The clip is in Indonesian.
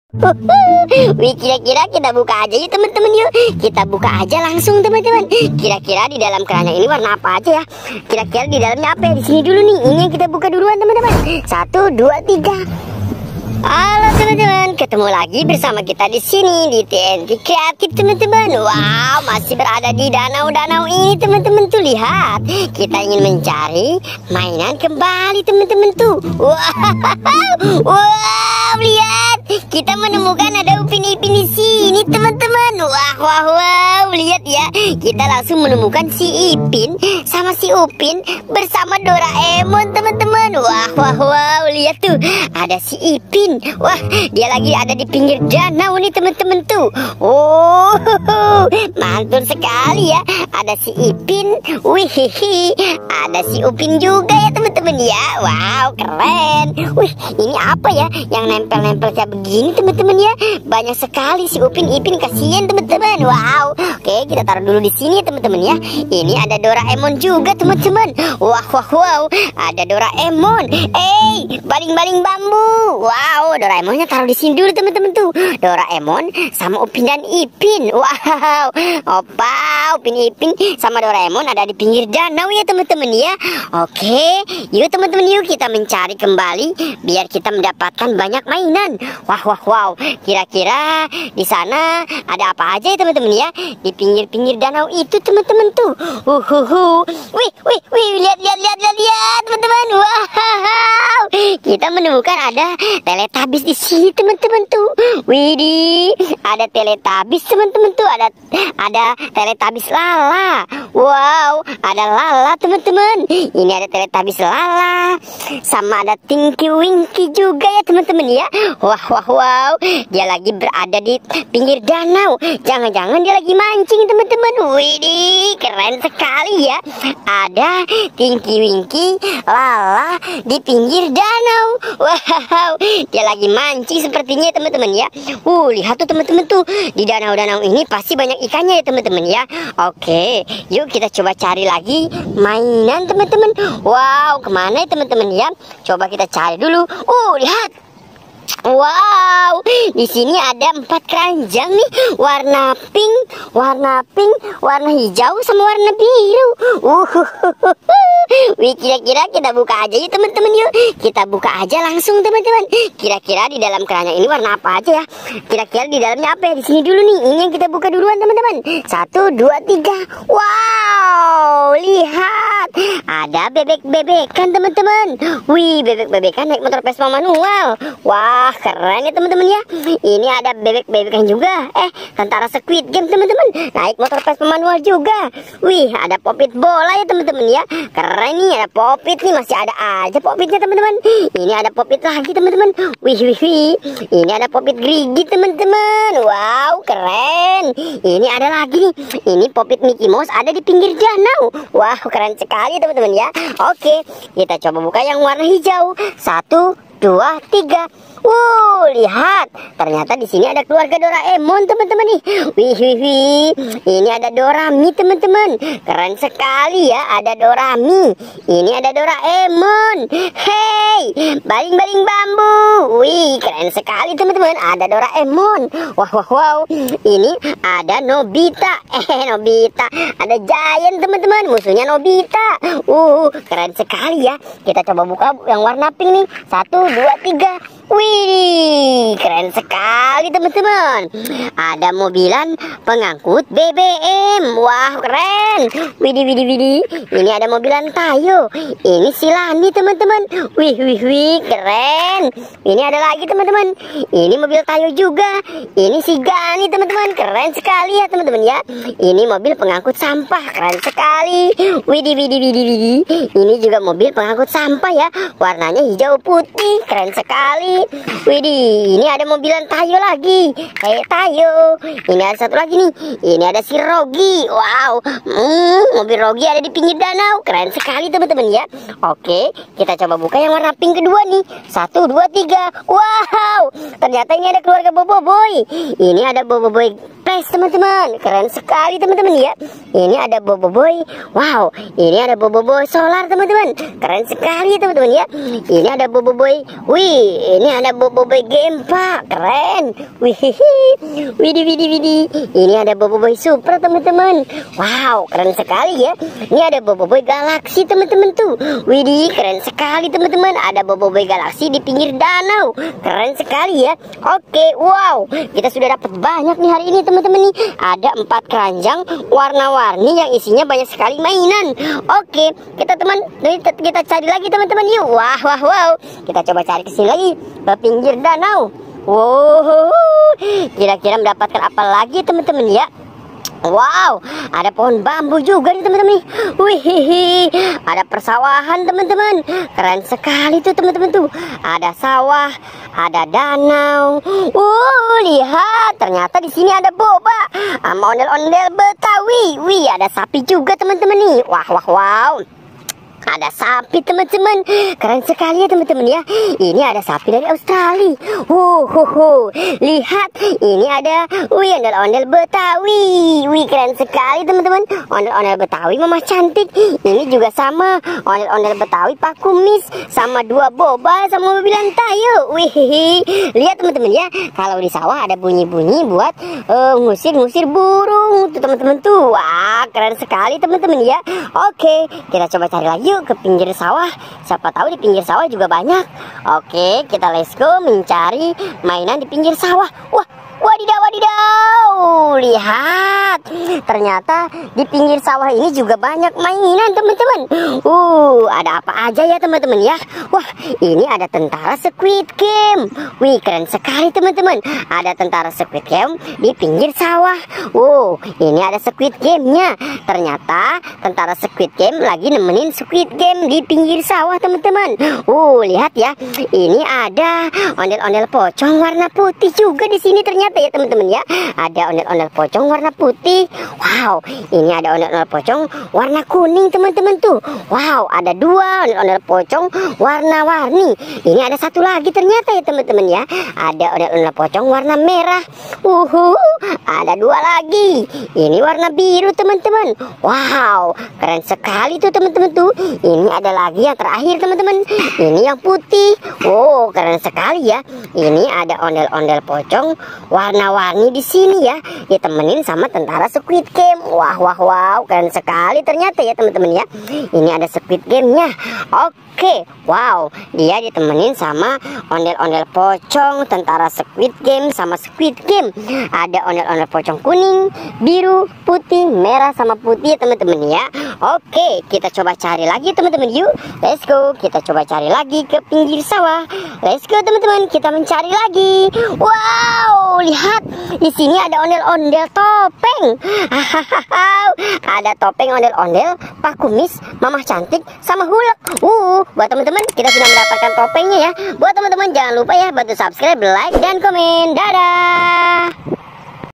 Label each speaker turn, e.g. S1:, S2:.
S1: Wih, kira-kira kita buka aja yuk teman-teman, yuk. Kita buka aja langsung teman-teman. Kira-kira di dalam keranjang ini warna apa aja ya? Kira-kira di dalamnya apa ya? Di sini dulu nih. Ini yang kita buka duluan teman-teman. 1, 2, 3. Halo teman-teman, ketemu lagi bersama kita di sini di TNT Kreatif teman-teman. Wow, masih berada di danau-danau ini teman-teman tuh, lihat. Kita ingin mencari mainan kembali teman-teman tuh. Wow, lihat. Kita menemukan ada Upin Ipin di sini teman-teman. Wow, lihat ya. Kita langsung menemukan si Ipin sama si Upin bersama Doraemon teman-teman. Wow, lihat tuh. Ada si Ipin. Wah, dia lagi ada di pinggir danau nih teman-teman tuh. Oh, mantul sekali ya. Ada si Ipin. Wih, ada si Upin juga ya teman-teman ya. Wow, keren. Wih, ini apa ya yang nempel-nempel kayak begini teman-teman ya? Banyak sekali si Upin Ipin, kasihan teman-teman. Wow. Oke, kita taruh dulu di sini teman-teman ya. Ini ada Doraemon juga teman-teman. Wow. Ada Doraemon. Baling-baling bambu. Wow, Doraemonnya taruh di sini dulu teman-teman tuh. Doraemon sama Upin dan Ipin. Wow. Opa, Upin Ipin sama Doraemon ada di pinggir danau ya teman-teman ya. Oke, yuk teman-teman, yuk kita mencari kembali biar kita mendapatkan banyak mainan. Wow. Kira-kira di sana ada apa aja ya teman-teman ya? Di pinggir-pinggir danau itu teman-teman tuh. Wih, lihat teman-teman. Wow. Kita menemukan ada Teletubbies di sini teman-teman tuh. Widih, ada Teletubbies teman-teman tuh. Ada Teletubbies Lala. Wow, ada Lala teman-teman. Ini ada Teletubbies Lala. Sama ada Tinky Winky juga ya teman-teman ya. Wow. Dia lagi berada di pinggir danau. Jangan-jangan dia lagi mancing teman-teman. Widih, keren sekali ya. Ada Tinky Winky, Lala di pinggir danau. Wow, dia lagi mancing sepertinya teman-teman ya. Lihat tuh teman-teman tuh. Di danau-danau ini pasti banyak ikannya ya teman-teman ya. Oke, yuk kita coba cari lagi mainan teman-teman. Wow, kemana ya teman-teman ya? Coba kita cari dulu. Lihat. Wow, di sini ada 4 keranjang nih, warna pink, warna hijau sama warna biru. Wih, kira-kira kita buka aja yuk teman-teman, yuk. Kita buka aja langsung teman-teman. Kira-kira di dalam keranjang ini warna apa aja ya? Kira-kira di dalamnya apa ya? Di sini dulu nih. Ini yang kita buka duluan teman-teman. 1, 2, 3. Wow, lihat. Ada bebek-bebekan teman-teman. Wih, bebek-bebekan naik motor Vespa manual. Wah, keren ya teman-teman ya. Ini ada bebek-bebekan juga. Tentara Squid Game teman-teman. Naik motor Vespa manual juga. Wih, ada popit bola ya teman-teman ya. Keren nih, ada popit nih, masih ada aja popitnya teman-teman. Ini ada popit lagi teman-teman. Wih. Ini ada popit Grigi teman-teman. Wow, keren. Ini ada lagi nih. Ini popit Mickey Mouse ada di pinggir danau. Wow, keren sekali teman-teman ya. Oke, kita coba buka yang warna hijau. 1, 2, 3. Lihat. Ternyata di sini ada keluarga Doraemon teman-teman nih. Wih. Ini ada Dorami teman-teman. Keren sekali ya, ada Dorami. Ini ada Doraemon. Hey, baling-baling bambu. Wih, keren sekali teman-teman. Ada Doraemon. Wow. Ini ada Nobita. Nobita. Ada Giant teman-teman. Musuhnya Nobita. Keren sekali ya. Kita coba buka yang warna pink nih. 1, 2, 3. Wih, keren sekali teman-teman. Ada mobilan pengangkut BBM. Wah, keren. Widih. Ini ada mobilan Tayo. Ini si Lani teman-teman. Wih, keren. Ini ada lagi teman-teman. Ini mobil Tayo juga. Ini si Gani teman-teman. Keren sekali ya teman-teman ya. Ini mobil pengangkut sampah. Keren sekali. Widih. Ini juga mobil pengangkut sampah ya. Warnanya hijau putih. Keren sekali. Widih, ini ada mobilan Tayo lagi. Tayo. Ini ada satu lagi nih. Ini ada si Rogi. Wow. Mobil Rogi ada di pinggir danau. Keren sekali teman-teman ya. Oke, kita coba buka yang warna pink kedua nih. 1, 2, 3. Wow. Ternyata ini ada keluarga Boboiboy. Ini ada Boboiboy Splash teman-teman. Keren sekali teman-teman ya. Ini ada Boboiboy. Wow, ini ada Boboiboy solar teman-teman. Keren sekali teman-teman ya. Ini ada Boboiboy. Wih, ini ada Boboiboy game pak. Keren. Wih, widih widih widih. Ini ada Boboiboy super teman-teman. Wow, keren sekali ya. Ini ada Boboiboy Galaxy teman-teman tuh. Widih, keren sekali teman-teman. Ada Boboiboy Galaxy di pinggir danau. Keren sekali ya. Oke, wow. Kita sudah dapat banyak nih hari ini teman-teman nih. Ada 4 keranjang warna-warni yang isinya banyak sekali mainan. Oke, kita cari lagi teman-teman yuk. Wah, wah, wow. Kita coba cari ke sini lagi ke pinggir danau. Wow, kira-kira mendapatkan apa lagi teman-teman ya? Wow, ada pohon bambu juga nih teman-teman nih. Wih, ada persawahan teman-teman. Keren sekali tuh teman-teman tuh. Ada sawah, ada danau. Lihat, ternyata di sini ada boba sama ondel-ondel Betawi. Wih, ada sapi juga teman-teman nih. Wah, wah, wow. Ada sapi teman-teman. Keren sekali ya teman-teman ya. Ini ada sapi dari Australia. Lihat, ini ada ondel-ondel Betawi. Wih, keren sekali teman-teman. Ondel-ondel Betawi mama cantik. Ini juga sama ondel-ondel Betawi Pak Kumis, sama 2 boba sama mobil tayo. Wih, lihat teman-teman ya. Kalau di sawah ada bunyi-bunyi buat ngusir-ngusir burung tuh teman-teman tuh. Wah, keren sekali teman-teman ya. Oke, kita coba cari lagi yuk ke pinggir sawah. Siapa tahu di pinggir sawah juga banyak. Oke, kita let's go mencari mainan di pinggir sawah. Wah, wadidaw, wadidaw. Lihat, ternyata di pinggir sawah ini juga banyak mainan teman-teman. Ada apa aja ya teman-teman ya? Wah, ini ada tentara Squid Game. Wih, keren sekali teman-teman. Ada tentara Squid Game di pinggir sawah. Ini ada Squid Game-nya. Ternyata tentara Squid Game lagi nemenin Squid Game di pinggir sawah teman-teman. Lihat ya. Ini ada ondel-ondel pocong warna putih juga di sini ternyata ya teman-teman ya. Ada ondel-ondel pocong warna putih. Wow, ini ada ondel-ondel pocong warna kuning teman-teman tuh. Wow, ada 2 ondel-ondel pocong warna-warni. Ini ada 1 lagi ternyata ya teman-teman ya. Ada ondel-ondel pocong warna merah. Ada 2 lagi. Ini warna biru teman-teman. Wow, keren sekali tuh teman-teman tuh. Ini ada lagi yang terakhir teman-teman. Ini yang putih. Keren sekali ya. Ini ada ondel-ondel pocong warna-warni di sini ya. Ditemenin sama tentara Squid Game. Wah, wah, wow, keren sekali ternyata ya teman-teman ya. Ini ada Squid Game-nya. Oke, wow, dia ditemenin sama ondel-ondel pocong tentara Squid Game sama Squid Game. Ada ondel-ondel pocong kuning, biru, putih, merah sama putih teman-teman ya. Oke, kita coba cari lagi teman-teman yuk. Let's go, kita coba cari lagi ke pinggir sawah. Let's go teman-teman, kita mencari lagi. Wow, lihat, di sini ada ondel-ondel topeng. Ada topeng ondel-ondel Pak Kumis, Mama Cantik sama Hulk. Buat teman-teman, kita sudah mendapatkan topengnya ya. Buat teman-teman jangan lupa ya bantu subscribe, like dan komen. Dadah.